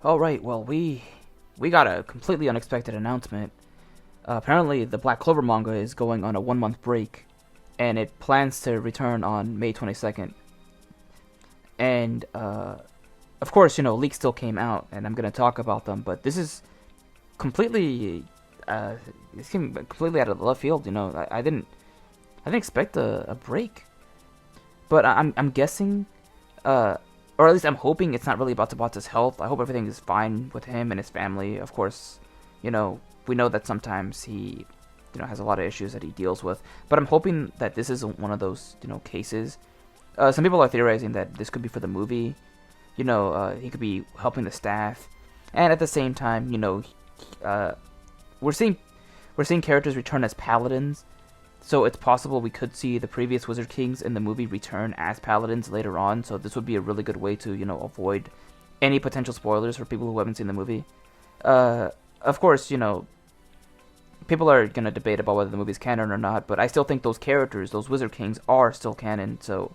All right, well, we got a completely unexpected announcement. Apparently, the Black Clover manga is going on a 1 month break, and it plans to return on May 22nd. And of course, leaks still came out, and I'm gonna talk about them. But this is completely, this came completely out of the left field. I didn't expect a break, but I'm guessing, or at least I'm hoping it's not really about Tabasa's health. I hope everything is fine with him and his family. Of course, we know that sometimes he, has a lot of issues that he deals with. But I'm hoping that this isn't one of those, cases. Some people are theorizing that this could be for the movie. He could be helping the staff, and at the same time, we're seeing characters return as paladins. So it's possible we could see the previous Wizard Kings in the movie return as paladins later on. So this would be a really good way to, avoid any potential spoilers for people who haven't seen the movie. Of course, people are going to debate about whether the movie's canon or not, but I still think those characters, those Wizard Kings, are still canon. So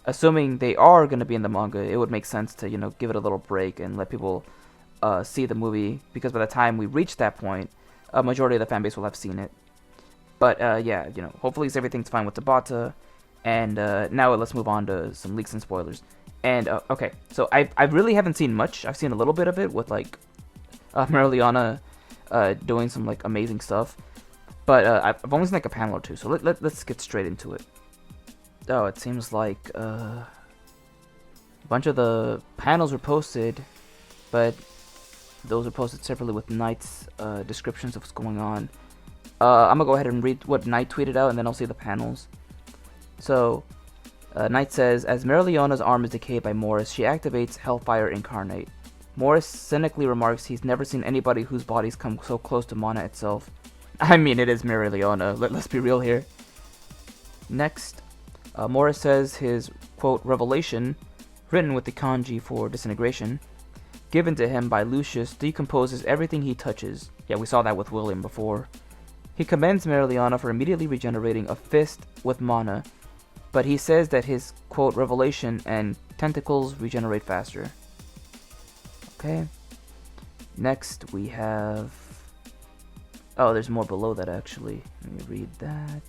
assuming they are going to be in the manga, it would make sense to, give it a little break and let people see the movie. Because by the time we reach that point, a majority of the fan base will have seen it. But yeah, hopefully everything's fine with Tabata. And now let's move on to some leaks and spoilers. And okay, so I really haven't seen much. I've seen a little bit of it with like Mereoleona doing some like amazing stuff. But I've only seen like a panel or two. So let's get straight into it. Oh, it seems like a bunch of the panels were posted, but those are posted separately with Knight's descriptions of what's going on. I'm gonna go ahead and read what Knight tweeted out, and then I'll see the panels. So, Knight says, as Mereoleona'S arm is decayed by Morris, she activates Hellfire Incarnate. Morris cynically remarks he's never seen anybody whose bodies come so close to mana itself. I mean, it is Mereoleona, let's be real here. Next, Morris says his, quote, revelation, written with the kanji for disintegration, given to him by Lucius, decomposes everything he touches. Yeah, we saw that with William before. He commends Mereoleona for immediately regenerating a fist with mana, but he says that his, quote, revelation and tentacles regenerate faster. Okay. Next, we have... Oh, there's more below that, actually. Let me read that.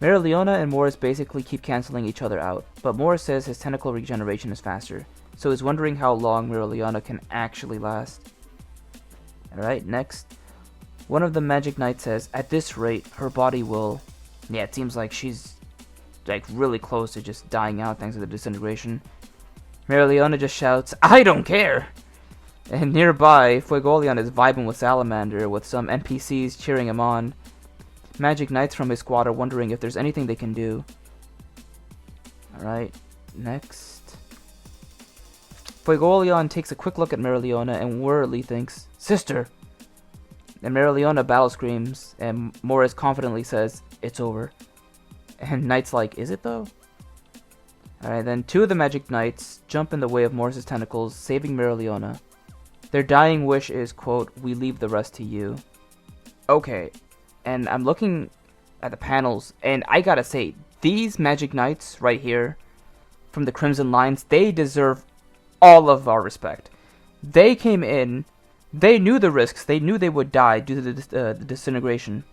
Mereoleona and Morris basically keep canceling each other out, but Morris says his tentacle regeneration is faster, so he's wondering how long Mereoleona can actually last. Alright, next. One of the Magic Knights says, at this rate, her body will... Yeah, it seems like she's like really close to just dying out thanks to the disintegration. Mereoleona just shouts, I don't care! And nearby, Fuegoleon is vibing with Salamander, with some NPCs cheering him on. Magic Knights from his squad are wondering if there's anything they can do. Alright, next. Fuegoleon takes a quick look at Mereoleona and worriedly thinks, Sister! And Mereoleona battle screams, and Morris confidently says, it's over. And Knight's like, is it though? Alright, then two of the Magic Knights jump in the way of Morris's tentacles, saving Mereoleona. Their dying wish is, quote, we leave the rest to you. Okay, and I'm looking at the panels, and I gotta say, these Magic Knights right here, from the Crimson Lines, they deserve all of our respect. They came in, they knew the risks, they knew they would die due to the disintegration,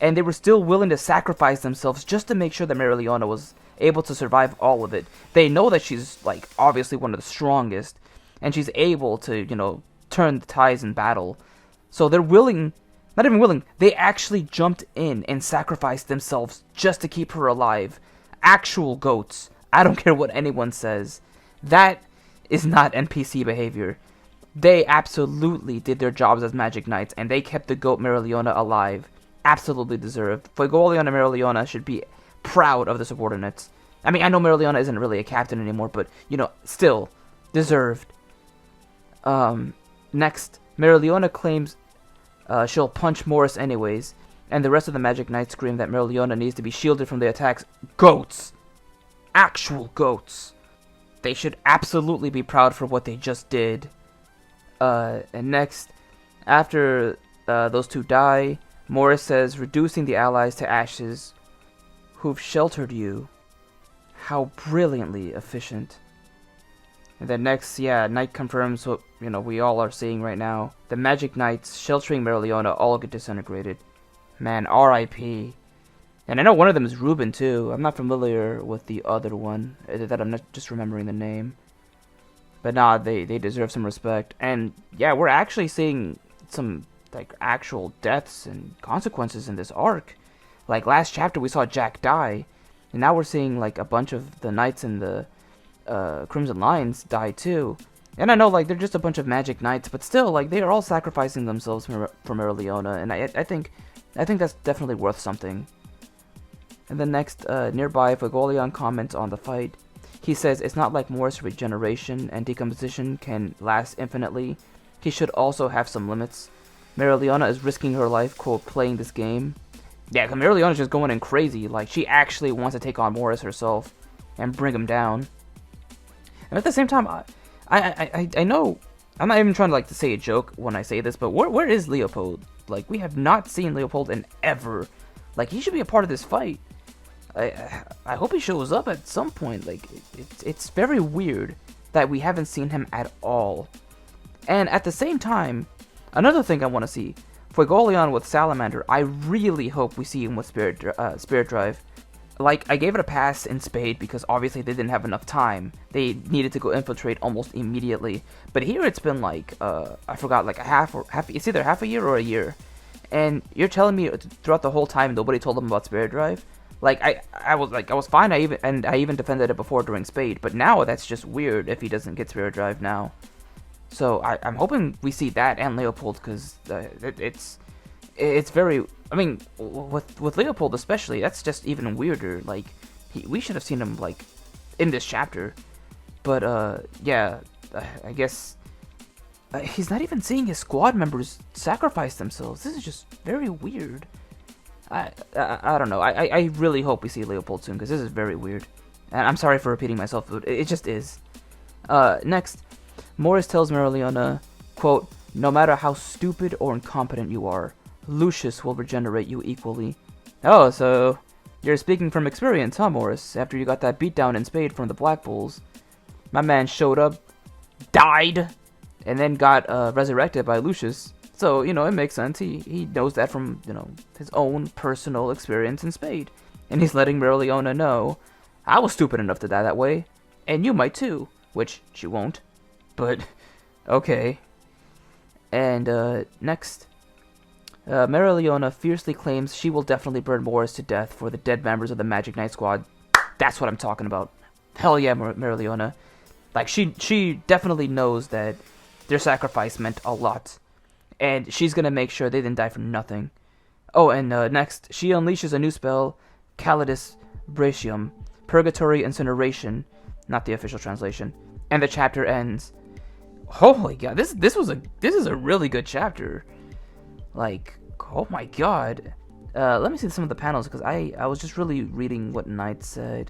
and they were still willing to sacrifice themselves just to make sure that Mereoleona was able to survive all of it. They know that she's, like, obviously one of the strongest, and she's able to, turn the tides in battle. So they're willing, not even willing, they actually jumped in and sacrificed themselves just to keep her alive. Actual goats. I don't care what anyone says. That is not NPC behavior. They absolutely did their jobs as Magic Knights, and they kept the goat Mereoleona alive. Absolutely deserved. Fuegoleon and Mereoleona should be proud of the subordinates. I mean, I know Mereoleona isn't really a captain anymore, but, still, deserved. Next, Mereoleona claims she'll punch Morris anyways, and the rest of the Magic Knights scream that Mereoleona needs to be shielded from the attacks. Goats! Actual goats! They should absolutely be proud for what they just did. And next, after those two die, Morris says, reducing the allies to ashes who've sheltered you. How brilliantly efficient. And then next, yeah, Knight confirms what, we all are seeing right now. The Magic Knights sheltering Mereoleona all get disintegrated. Man, R.I.P. And I know one of them is Ruben, too. I'm not familiar with the other one. That I'm not just remembering the name. But nah, they deserve some respect. And yeah, we're actually seeing some, like, actual deaths and consequences in this arc. Like, last chapter we saw Jack die. And now we're seeing, like, a bunch of the Knights in the Crimson Lions die, too. And I know, like, they're just a bunch of Magic Knights, but still, like, they are all sacrificing themselves for Mereoleona. And I think that's definitely worth something. And then next, nearby, Fuegoleon comments on the fight. He says it's not like Morris' regeneration and decomposition can last infinitely. He should also have some limits. Mereoleona is risking her life, quote, playing this game. Yeah, because Mereoleona's just going in crazy. Like, she actually wants to take on Morris herself and bring him down. And at the same time, I know, I'm not even trying to, like, to say a joke when I say this, but where is Leopold? Like, we have not seen Leopold in ever. Like, he should be a part of this fight. I hope he shows up at some point. Like, it's very weird that we haven't seen him at all. And at the same time, another thing I want to see, Fuegoleon with Salamander. I really hope we see him with Spirit Drive. Like, I gave it a pass in Spade because obviously they didn't have enough time. They needed to go infiltrate almost immediately. But here it's been like, I forgot, like it's either half a year or a year. And you're telling me throughout the whole time nobody told them about Spirit Drive? Like, I was fine. I even defended it before during Spade, but now that's just weird if he doesn't get Spirit Drive now. So I'm hoping we see that and Leopold, because it's very. I mean, with Leopold especially, that's just even weirder. Like, we should have seen him like in this chapter, but yeah, I guess he's not even seeing his squad members sacrifice themselves. This is just very weird. I don't know. I really hope we see Leopold soon, because this is very weird. And I'm sorry for repeating myself, but it just is. Next, Morris tells Mereoleona, quote, "No matter how stupid or incompetent you are, Lucius will regenerate you equally." Oh, so you're speaking from experience, huh, Morris? After you got that beatdown in Spade from the Black Bulls. My man showed up, died, and then got resurrected by Lucius. So, it makes sense. He knows that from, his own personal experience in Spade. And he's letting Mereoleona know, I was stupid enough to die that way, and you might too. Which, she won't. But, okay. And, next. Mereoleona fiercely claims she will definitely burn Morris to death for the dead members of the Magic Knight Squad. That's what I'm talking about. Hell yeah, Mereoleona. Like, she definitely knows that their sacrifice meant a lot. And she's gonna make sure they didn't die for nothing. Oh, and next, she unleashes a new spell, Calidus Bracium, Purgatory Incineration, not the official translation, and the chapter ends. Holy god, this is a really good chapter. Like, oh my god. Let me see some of the panels, because I was just really reading what Knight said.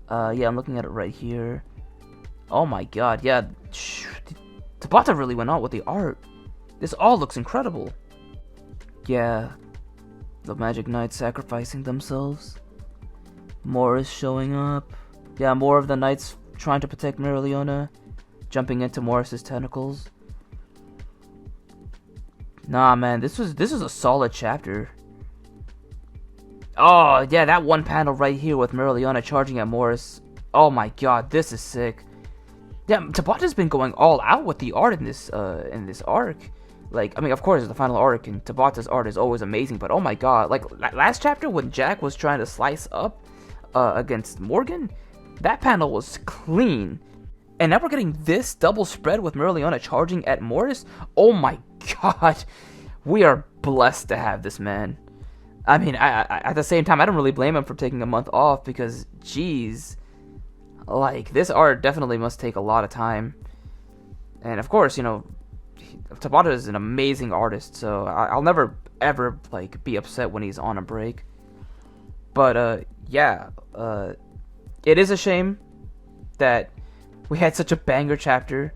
Yeah, I'm looking at it right here. Oh my god, yeah. Tabata really went out with the art. This all looks incredible. Yeah, the Magic Knights sacrificing themselves. Morris showing up. Yeah, more of the Knights trying to protect Mereoleona, jumping into Morris's tentacles. Nah, man, this is a solid chapter. Oh, yeah, that one panel right here with Mereoleona charging at Morris. Oh my god, this is sick. Yeah, Tabata's been going all out with the art in this arc. Like, I mean, of course, the final arc and Tabata's art is always amazing, but oh my god, like, last chapter when Jack was trying to slice up against Morgan, that panel was clean. And now we're getting this double spread with Mereoleona charging at Morris. Oh my god, we are blessed to have this man. I mean, I at the same time, I don't really blame him for taking a month off, because, geez, like, this art definitely must take a lot of time. And of course, Tabata is an amazing artist, so I'll never ever like be upset when he's on a break. But yeah, it is a shame that we had such a banger chapter,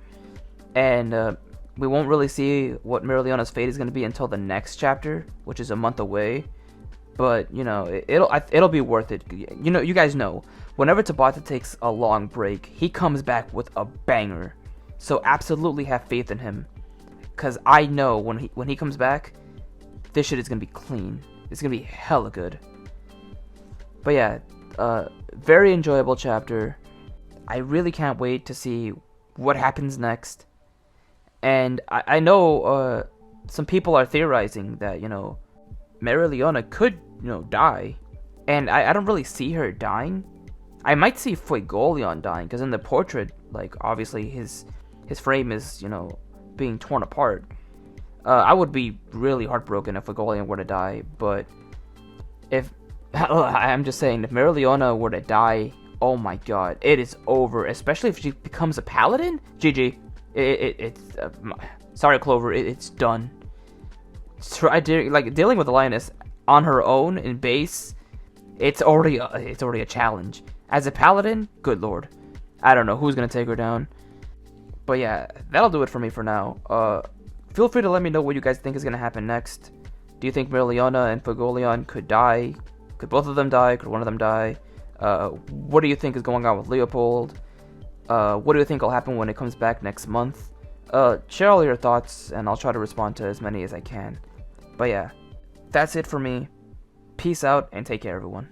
and we won't really see what Mereoleona'S fate is going to be until the next chapter, which is a month away. But it'll be worth it. You guys know whenever Tabata takes a long break, he comes back with a banger. So absolutely have faith in him, cause I know when he comes back, this shit is gonna be clean. It's gonna be hella good. But yeah, very enjoyable chapter. I really can't wait to see what happens next. And I know some people are theorizing that, Mereoleona could, die. And I don't really see her dying. I might see Fuegoleon dying, because in the portrait, like, obviously his frame is, being torn apart. I would be really heartbroken if Fuegoleon were to die, but if... I'm just saying, if Mereoleona were to die, oh my god, it is over. Especially if she becomes a paladin? GG. It's... sorry, Clover, it's done. Dealing with the lioness on her own in base, it's already a challenge. As a paladin, good lord, I don't know who's gonna take her down. But yeah, that'll do it for me for now. Feel free to let me know what you guys think is gonna happen next. Do you think Mereoleona and Fuegoleon could die? Could both of them die? Could one of them die? What do you think is going on with Leopold? What do you think will happen when it comes back next month? Share all your thoughts, and I'll try to respond to as many as I can. But yeah, that's it for me. Peace out, and take care, everyone.